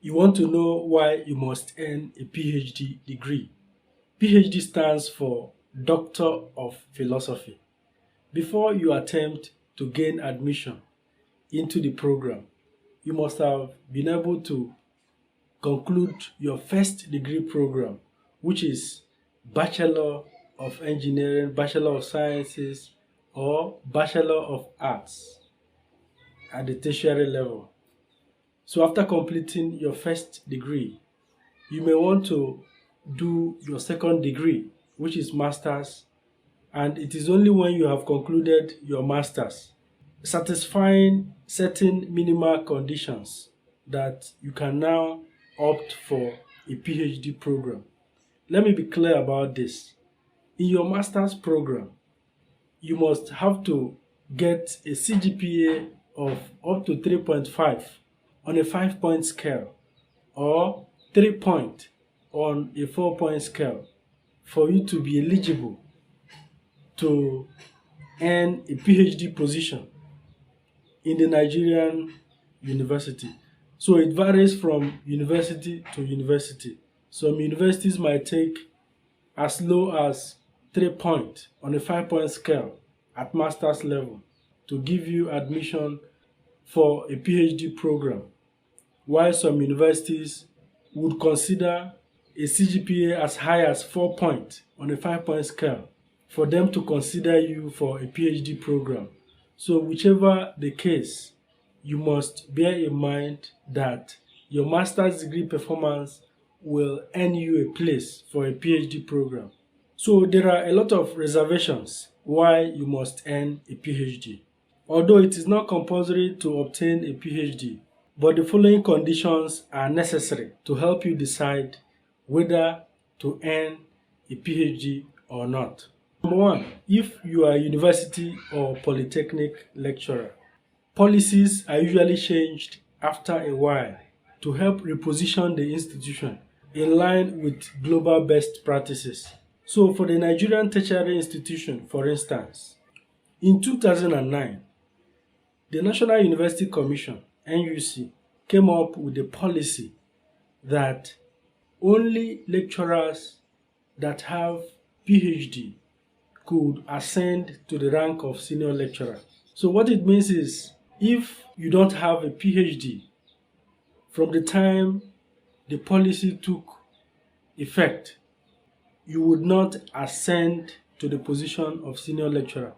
You want to know why you must earn a Ph.D. degree. Ph.D. stands for Doctor of Philosophy. Before you attempt to gain admission into the program, you must have been able to conclude your first degree program, which is Bachelor of Engineering, Bachelor of Sciences, or Bachelor of Arts at the tertiary level. So after completing your first degree, you may want to do your second degree, which is Masters, and it is only when you have concluded your Masters, satisfying certain minimal conditions, that you can now opt for a PhD program. Let me be clear about this. In your Masters program, you must have to get a CGPA of up to 3.5 on a 5-point scale, or 3 point on a 4-point scale, for you to be eligible to earn a PhD position in the Nigerian university. So it varies from university to university. Some universities might take as low as 3 point on a 5-point scale at master's level to give you admission for a PhD program, while some universities would consider a CGPA as high as 4 point on a 5-point scale for them to consider you for a PhD program. So whichever the case, you must bear in mind that your master's degree performance will earn you a place for a PhD program. So there are a lot of reservations why you must earn a PhD. Although it is not compulsory to obtain a PhD, but the following conditions are necessary to help you decide whether to earn a PhD or not. Number one, if you are a university or polytechnic lecturer, policies are usually changed after a while to help reposition the institution in line with global best practices. So for the Nigerian tertiary institution, for instance, in 2009, the National University Commission, NUC, came up with a policy that only lecturers that have PhD could ascend to the rank of senior lecturer. So what it means is, if you don't have a PhD from the time the policy took effect, you would not ascend to the position of senior lecturer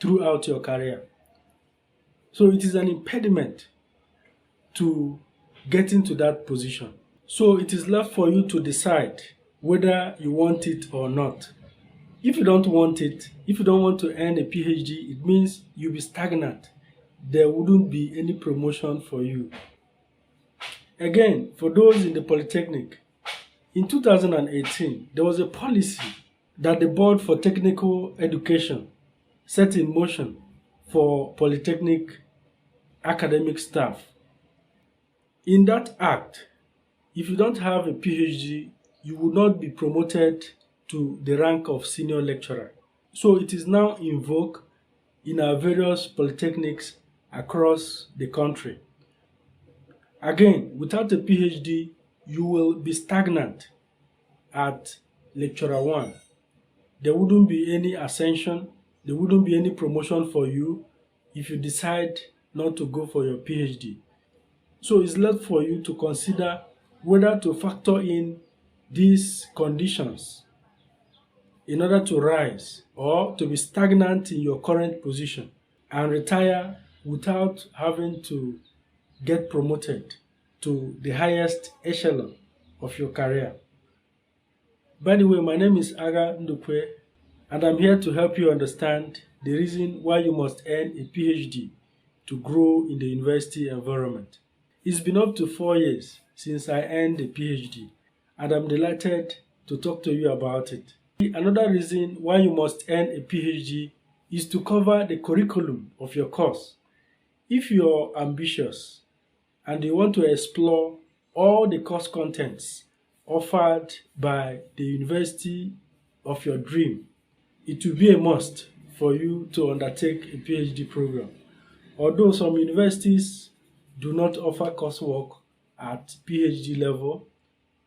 throughout your career. So it is an impediment to getting to that position. So it is left for you to decide whether you want it or not. If you don't want it, if you don't want to earn a PhD, it means you'll be stagnant. There wouldn't be any promotion for you. Again, for those in the polytechnic, in 2018, there was a policy that the Board for Technical Education set in motion for polytechnic academic staff. In that act, if you don't have a PhD, you will not be promoted to the rank of senior lecturer. So it is now in vogue in our various polytechnics across the country. Again, without a PhD, you will be stagnant at lecturer 1. There wouldn't be any ascension, there wouldn't be any promotion for you if you decide not to go for your PhD. So it's left for you to consider whether to factor in these conditions in order to rise, or to be stagnant in your current position and retire without having to get promoted to the highest echelon of your career. By the way, my name is Aga Ndukwe, and I'm here to help you understand the reason why you must earn a PhD to grow in the university environment. It's been up to 4 years since I earned a PhD, and I'm delighted to talk to you about it. Another reason why you must earn a PhD is to cover the curriculum of your course. If you're ambitious and you want to explore all the course contents offered by the university of your dream, it will be a must for you to undertake a PhD program. Although some universities do not offer coursework at PhD level.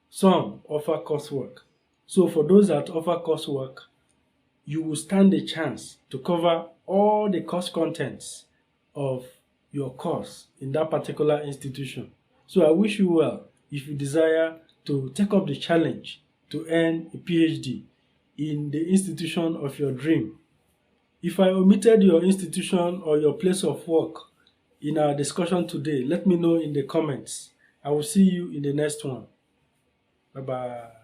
Some offer coursework. So for those that offer coursework, you will stand a chance to cover all the course contents of your course in that particular institution. So I wish you well if you desire to take up the challenge to earn a PhD in the institution of your dream. If I omitted your institution or your place of work in our discussion today, let me know in the comments. I will see you in the next one. Bye-bye.